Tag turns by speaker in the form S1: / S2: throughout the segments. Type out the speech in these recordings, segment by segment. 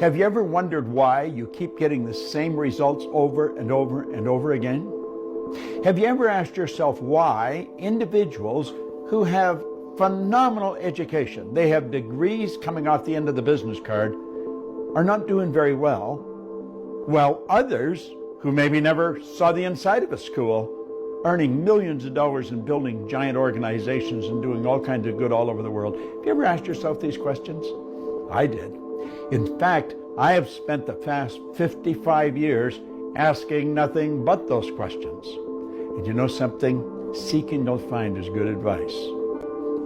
S1: Have you ever wondered why you keep getting the same results over and over and over again? Have you ever asked yourself why individuals who have phenomenal education, they have degrees coming off the end of the business card, are not doing very well, while others who maybe never saw the inside of a school, earning millions of dollars and building giant organizations and doing all kinds of good all over the world? Have you ever asked yourself these questions? I did. In fact, I have spent the past 55 years asking nothing but those questions. And you know something? Seeking you'll find is good advice.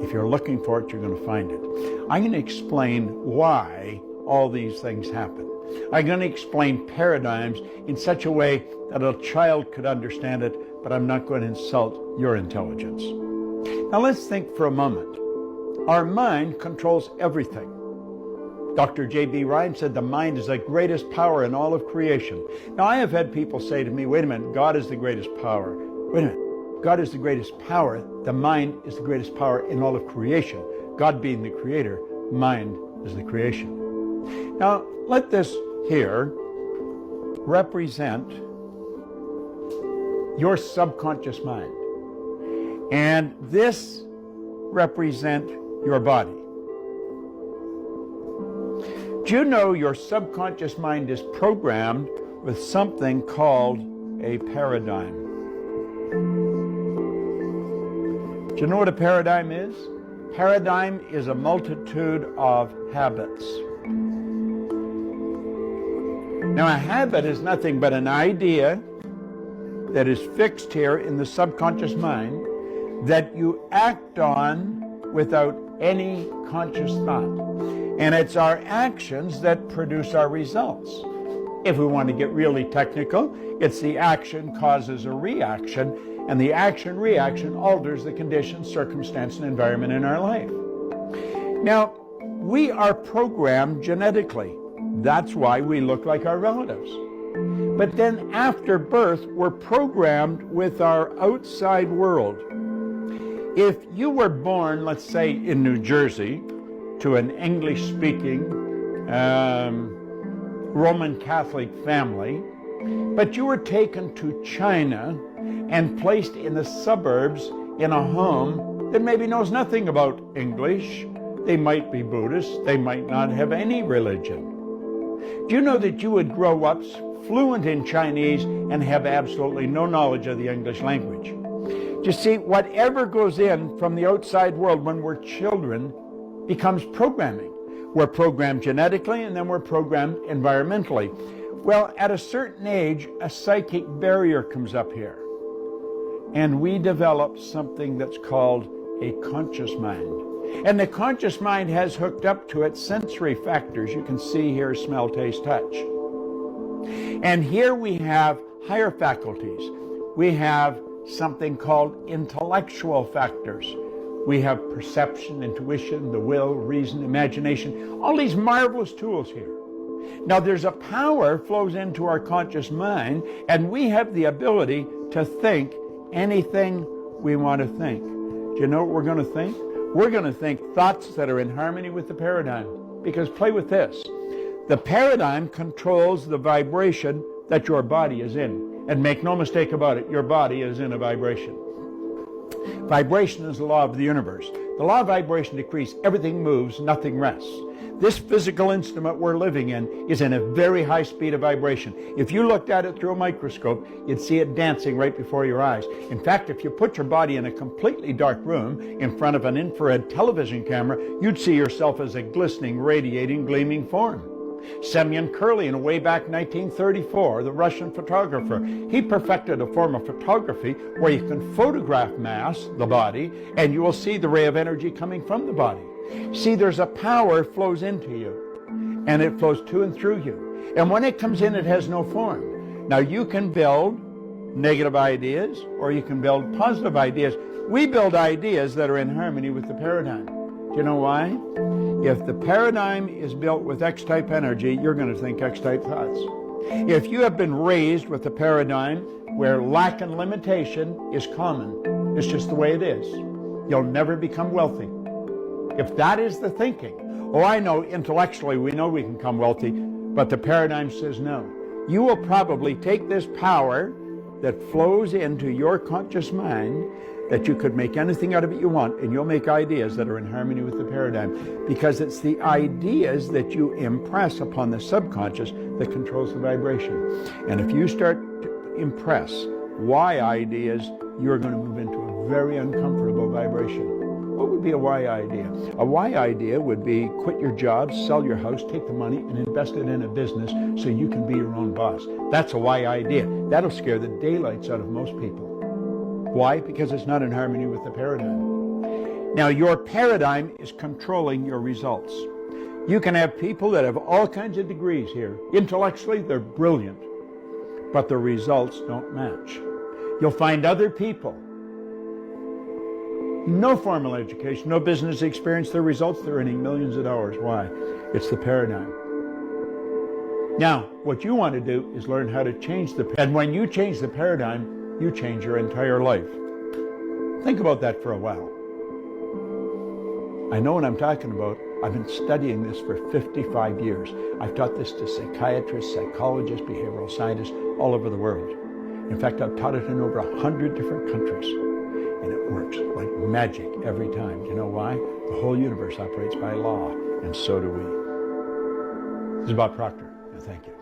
S1: If you're looking for it, you're going to find it. I'm going to explain why all these things happen. I'm going to explain paradigms in such a way that a child could understand it, but I'm not going to insult your intelligence. Now let's think for a moment. Our mind controls everything. Dr. J.B. Ryan said the mind is the greatest power in all of creation. Now I have had people say to me, wait a minute, God is the greatest power. Wait a minute, God is the greatest power. The mind is the greatest power in all of creation. God being the creator, mind is the creation. Now let this here represent your subconscious mind. And this represent your body. Do you know your subconscious mind is programmed with something called a paradigm? Do you know what a paradigm is? Paradigm is a multitude of habits. Now, a habit is nothing but an idea that is fixed here in the subconscious mind that you act on without any conscious thought. And it's our actions that produce our results. If we want to get really technical, it's the action causes a reaction, and the action-reaction alters the conditions, circumstance, and environment in our life. Now, we are programmed genetically. That's why we look like our relatives. But then after birth, we're programmed with our outside world. If you were born, let's say, in New Jersey, to an English-speaking Roman Catholic family, but you were taken to China and placed in the suburbs in a home that maybe knows nothing about English. They might be Buddhist, they might not have any religion. Do you know that you would grow up fluent in Chinese and have absolutely no knowledge of the English language? You see, whatever goes in from the outside world when we're children becomes programming. We're programmed genetically and then we're programmed environmentally. Well, at a certain age, a psychic barrier comes up here. And we develop something that's called a conscious mind. And the conscious mind has hooked up to it sensory factors. You can see here, smell, taste, touch. And here we have higher faculties. We have something called intellectual factors. We have perception, intuition, the will, reason, imagination, all these marvelous tools here. Now there's a power flows into our conscious mind, and we have the ability to think anything we want to think. Do you know what we're going to think? We're going to think thoughts that are in harmony with the paradigm. Because play with this. The paradigm controls the vibration that your body is in. And make no mistake about it, your body is in a vibration. Vibration is the law of the universe. The law of vibration decrees everything moves, nothing rests. This physical instrument we're living in is in a very high speed of vibration. If you looked at it through a microscope, you'd see it dancing right before your eyes. In fact, if you put your body in a completely dark room in front of an infrared television camera, you'd see yourself as a glistening, radiating, gleaming form. Semyon Kirlian, way back 1934, the Russian photographer, he perfected a form of photography where you can photograph mass, the body, and you will see the ray of energy coming from the body. See, there's a power flows into you, and it flows to and through you. And when it comes in, it has no form. Now, you can build negative ideas, or you can build positive ideas. We build ideas that are in harmony with the paradigm. Do you know why? If the paradigm is built with X-type energy, you're going to think X-type thoughts. If you have been raised with a paradigm where lack and limitation is common, it's just the way it is, you'll never become wealthy. If that is the thinking, oh, I know intellectually we know we can become wealthy, But the paradigm says no. You will probably take this power that flows into your conscious mind, that you could make anything out of it you want, and you'll make ideas that are in harmony with the paradigm, because it's the ideas that you impress upon the subconscious that controls the vibration. And if you start to impress why ideas, you're going to move into a very uncomfortable vibration. What would be a why idea? A why idea would be quit your job, sell your house, take the money and invest it in a business so you can be your own boss. That's a why idea. That'll scare the daylights out of most people. Why? Because it's not in harmony with the paradigm. Now, your paradigm is controlling your results. You can have people that have all kinds of degrees here. Intellectually, they're brilliant, but the results don't match. You'll find other people, no formal education, no business experience, their results, they're earning millions of dollars. Why? It's the paradigm. Now, what you want to do is learn how to change the paradigm. And when you change the paradigm, you change your entire life. Think about that for a while. I know what I'm talking about. I've been studying this for 55 years. I've taught this to psychiatrists, psychologists, behavioral scientists all over the world. In fact, I've taught it in over 100 different countries. And it works like magic every time. You know why? The whole universe operates by law, and so do we. This is Bob Proctor, and thank you.